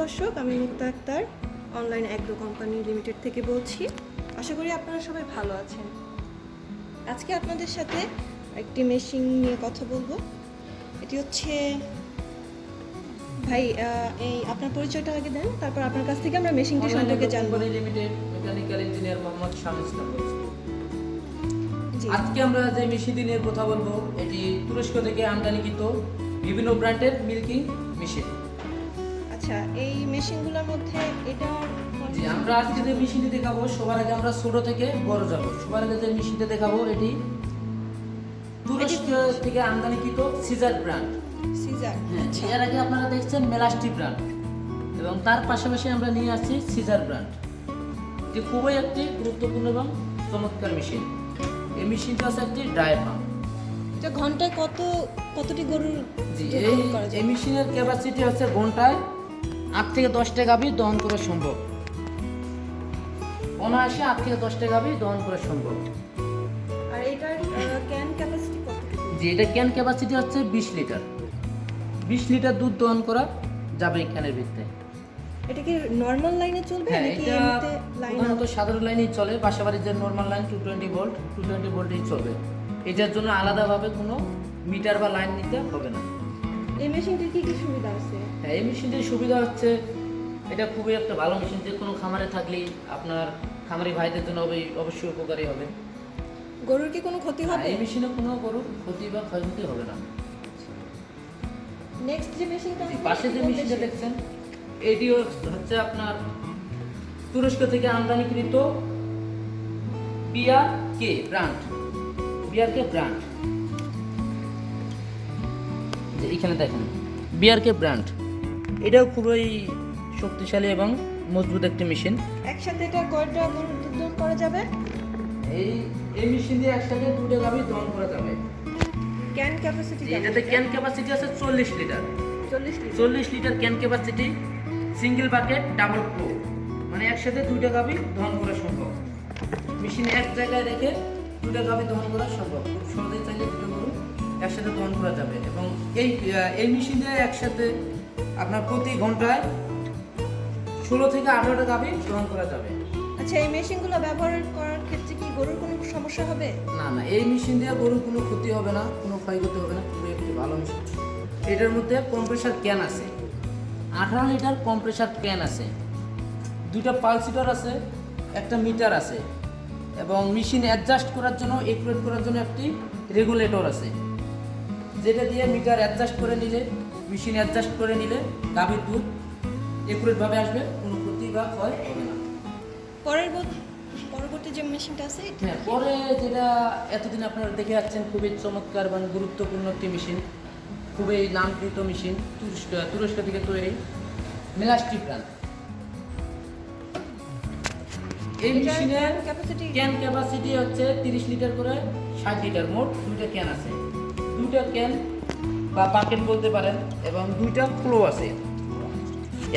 দর্শক, আমি Mukta Akter online agro company limited থেকে বলছি। আশা করি আপনারা সবাই ভালো আছেন। আজকে আপনাদের সাথে একটি মেশিন নিয়ে কথা বলবো। এটি হচ্ছে ভাই, এই আপনার পরিচয়টা আগে দেন, তারপর আপনার কাছ থেকে আমরা মেশিনটি সম্পর্কে জানবো। Limited mechanical engineer Mohammad Shamim Islam বলছি। জি, আজকে আমরা যে মেশিনটি নিয়ে কথা বলবো, এটি তুরস্ক থেকে আমদানিকৃত বিভিন্ন ব্র্যান্ডের মিল্কিং মেশিন। আচ্ছা, এই মেশিনগুলোর মধ্যে এটা জি, আমরা আজকে যে মেশিনটি দেখাবো, সবার আগে আমরা ছোট থেকে বড় যাব। সবার আগে যে মেশিনটা দেখাবো, এটি তুরস্ক থেকে আমদানিকৃত সিজার ব্র্যান্ড। সিজার। আচ্ছা, এর আগে আপনারা দেখছেন মেলাস্টি ব্র্যান্ড, এবং তার পাশাপাশি আমরা নিয়ে আসছি সিজার ব্র্যান্ড, যে খুবই একটি গুরুত্বপূর্ণ এবং চমৎকার মেশিন। এই মেশিনটা হচ্ছে একটি ড্রাই পাম্প। এটা ঘন্টায় কতটি গরুর জি, দুধ করা যায়? এই মেশিনের ক্যাপাসিটি হচ্ছে ঘন্টায় 8 থেকে 10টা গাভী দহন করা সম্ভব। অনায়াসে 8 থেকে 10টা গাভী দহন করা সম্ভব। আর এটার ক্যান ক্যাপাসিটি কতটুকু? জি, এটা ক্যান ক্যাপাসিটি হচ্ছে 20 লিটার। 20 লিটার দুধ দহন করা যাবে এই ক্যানের ভিতরে। এটা কি নরমাল লাইনে চলবে হ্যাঁ, নাকি এটা এমনিতে লাইন? প্রধানত সাধারণ লাইনেই চলে। পাশাপাশি যে নরমাল লাইন 220 ভোল্টেই চলবে। এটার জন্য আলাদাভাবে কোনো মিটার বা লাইন নিতে হবে না। এই মেশিনটির কি কি সুবিধা আছে? হ্যাঁ, এই মেশিনটির সুবিধা হচ্ছে এটা খুবই একটা ভালো মেশিন। যে কোনো খামারে থাকলেই আপনার খামারি ভাইদের জন্য অবশ্যই উপকারী হবে। গরুর কি কোনো ক্ষতি হবে? এই মেশিনে কোনো গরুর ক্ষতি বা ক্ষয়ক্ষতি হবে না। নেক্সট যে মেশিনটা আছে, পাশে যে মেশিনটা দেখছেন, এটি হচ্ছে আপনার তুরস্ক থেকে আমদানিকৃত বিআরকে ব্র্যান্ড। বিআরকে ব্র্যান্ড, যে এখানে দেখেন বিআরকে ব্র্যান্ড। এটাও খুবই শক্তিশালী এবং মজবুত একটি মেশিন। একসাথে এটা কয়টা গরুর দুধ দহন করা যাবে? এই মেশিন দিয়ে একসাথে 2টা গাভী দহন করা যাবে। ক্যান ক্যাপাসিটি এটাতে ক্যান ক্যাপাসিটি আছে 40 litre. 40 litre. 40 litre can capacity, single bucket, double flow, মানে একসাথে 2টা গাভী দহন করা সম্ভব। মেশিন এক জায়গায় রেখে 2টা গাভী দহন করা সম্ভব। খুব সহজেই চাইলে 2টো গরু একসাথে দহন করা যাবে। এবং এই মেশিনে একসাথে আপনার প্রতি ঘন্টায় 16 থেকে 18টা গাভী দহন করা যাবে। আচ্ছা, এই মেশিনগুলো ব্যবহার করার ক্ষেত্রে কি গরুর কোনো সমস্যা হবে? না, এই মেশিন দিয়ে গরুর কোনো ক্ষতি হবে না, কোনো ক্ষয়ক্ষতি হবে না। খুবই একটি ভালো মেশিন। এটার মধ্যে কম্প্রেসার ক্যান আছে, 18 লিটার কম্প্রেসার ক্যান আছে, 2টা পালসিটার আছে, একটা মিটার আছে, এবং মেশিন অ্যাডজাস্ট করার জন্য, একুরেট করার জন্য একটি রেগুলেটর আছে, যেটা দিয়ে মিটার অ্যাডজাস্ট করে নিলে, মেশিন অ্যাডজাস্ট করে নিলে গাভীর দুধ একুরেটভাবে আসবে, কোনো ক্ষতি বা ক্ষয় হবে না। পরবর্তী যে মেশিনটা আছে হ্যাঁ, পরে যেটা এতদিন আপনারা দেখে যাচ্ছেন, খুবই চমৎকার এবং গুরুত্বপূর্ণ একটি মেশিন, খুবই নামকৃত মেশিন, তুরস্ক থেকে তৈরি, মেলাস্টি ব্র্যান্ড। এই মেশিনের ক্যাপাসিটি ক্যান ক্যাপাসিটি হচ্ছে 30 লিটার করে 60 লিটার, মোট 2টা ক্যান আছে। 2টা ক্যান বা বাকেট বলতে পারেন, এবং 2টা ফ্লো আছে।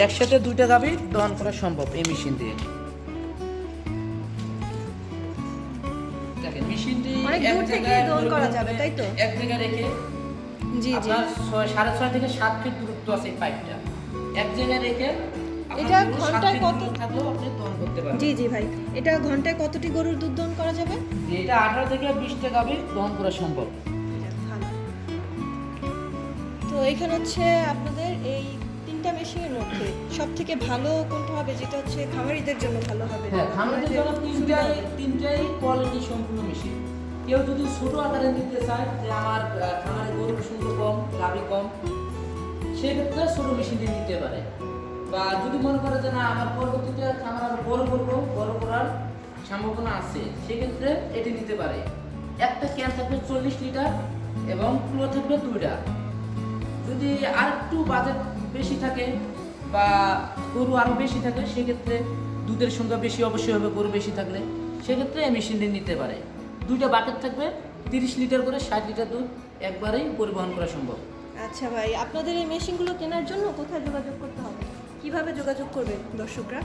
একসাথে 2টা গাভী দহন করা সম্ভব এই মেশিন দিয়ে। দেখেন, মেশিনটি অনেক দূর থেকে দহন করা যাবে, তাই তো? এক জায়গায় রেখে, জি জি। আপনার 6.5 থেকে 7 ফিট দূরত্ব আছে এই পাইপটা। এক জায়গায় রেখে এটা ঘন্টায় কত থাকলেও আপনি দহন করতে পারবেন। জি জি ভাই, এটা ঘন্টায় কতটি গরুর দুধ দহন করা যাবে? এটা 18 থেকে 20টা গাভী দহন করা সম্ভব। ভালো। তো এখানে হচ্ছে আপনাদের এই 3টা মেশিনের মধ্যে সবথেকে ভালো কোনটা হবে, যেটা হচ্ছে খামারিদের জন্য ভালো হবে? হ্যাঁ, খামারের জন্য তিনটাই কোয়ালিটি সম্পূর্ণ মেশিন। কেউ যদি ছোট আকারে নিতে চায়, যে আমার খামারে গরুর সংখ্যা কম, গাভী কম, সেক্ষেত্রে ছোট মেশিনটি নিতে পারে। বা যদি মনে করে যে না, আমার পরবর্তীতে খামার আরো বড় করার সম্ভাবনা আছে, সেক্ষেত্রে এটি নিতে পারে। একটা ক্যান থাকবে 40 লিটার এবং ফ্লো থাকবে 2টা। যদি আর একটু বাজেট বেশি থাকে বা গরু আরও বেশি থাকে, সেক্ষেত্রে দুধের সংখ্যা বেশি অবশ্যই হবে গরু বেশি থাকলে, সেক্ষেত্রে এই মেশিনটি নিতে পারে। 2টা বাকেট থাকবে, 30 লিটার করে 60 লিটার দুধ একবারেই পরিবহন করা সম্ভব। আচ্ছা ভাই, আপনাদের এই মেশিনগুলো কেনার জন্য কোথায় যোগাযোগ করতে হবে, কিভাবে যোগাযোগ করবে দর্শকরা?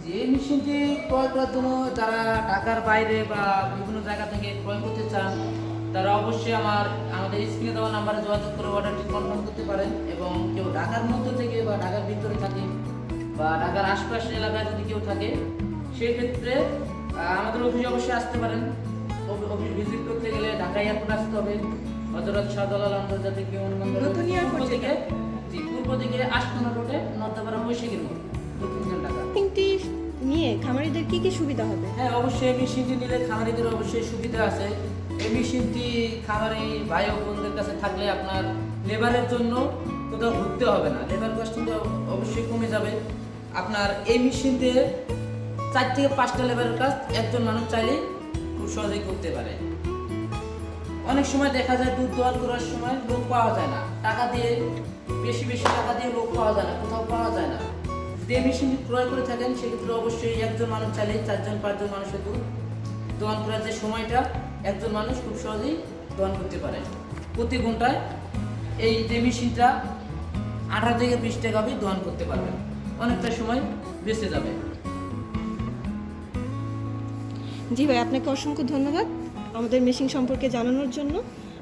যে মেশিনটি ক্রয় করার জন্য যারা ঢাকার বাইরে বা বিভিন্ন জায়গা থেকে ক্রয় করতে চান, তারা অবশ্যই আমাদের স্ক্রিনে দেওয়া নাম্বারে যোগাযোগ করে অর্ডারটি কনফার্ম করতে পারেন। এবং কেউ ঢাকার মধ্যে থেকে বা ঢাকার ভিতরে থাকে বা ঢাকার আশপাশের এলাকায় যদি কেউ থাকে, সেই ক্ষেত্রে আমাদের অফিসে অবশ্যই আসতে পারেন। অফিস ভিজিট করতে গেলে ঢাকা এয়ারপোর্ট আসতে হবে, হযরত শাহজালাল আন্তর্জাতিক বিমানবন্দর নতুন এয়ারপোর্ট থেকে পূর্ব দিকে আশপানা রোডে নর্দাপাড়া বৈশাখীর মোড়, দক্ষিণ ঢাকা। মেশিনটি নিয়ে খামারিদের কি কি সুবিধা হবে? হ্যাঁ, অবশ্যই এই মেশিনটি নিলে খামারিদের অবশ্যই সুবিধা আছে। এই মেশিনটি খামারি ভাই ও বোনদের কাছে থাকলে আপনার লেবারের জন্য কোথাও ঘুরতে হবে না, লেবার কস্ট কিন্তু অবশ্যই কমে যাবে। আপনার এই মেশিনতে 4 থেকে 5টা লেবারের কাজ একজন মানুষ চাইলেই খুব সহজেই করতে পারে। অনেক সময় দেখা যায় দুধ দোয়ান করার সময় লোক পাওয়া যায় না, টাকা দিয়ে বেশি টাকা দিয়ে লোক পাওয়া যায় না, কোথাও পাওয়া যায় না। যদি এই মেশিনটি ক্রয় করে থাকেন সেক্ষেত্রে অবশ্যই একজন মানুষ চাইলেই 4-5জন মানুষের দুধ দোয়ান করার যে সময়টা একজন মানুষ খুব সহজেই দোয়ান করতে পারে। প্রতি ঘন্টায় এই যে মেশিনটা 18 থেকে 20টা গাভী দোয়ান করতে পারবেন, অনেকটা সময় বেঁচে যাবে। জি ভাই, আপনাকে অসংখ্য ধন্যবাদ আমাদের মেশিন সম্পর্কে জানানোর জন্য।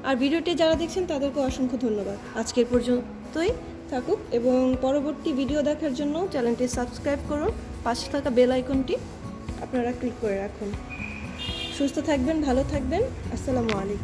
আর ভিডিওটি যারা দেখছেন তাদেরকে অসংখ্য ধন্যবাদ। আজকের পর্যন্তই থাকুক এবং পরবর্তী ভিডিও দেখার জন্য চ্যানেলটি সাবস্ক্রাইব করুন, পাশে থাকা বেল আইকনটি আপনারা ক্লিক করে রাখুন। সুস্থ থাকবেন, ভালো থাকবেন। আসসালামু আলাইকুম।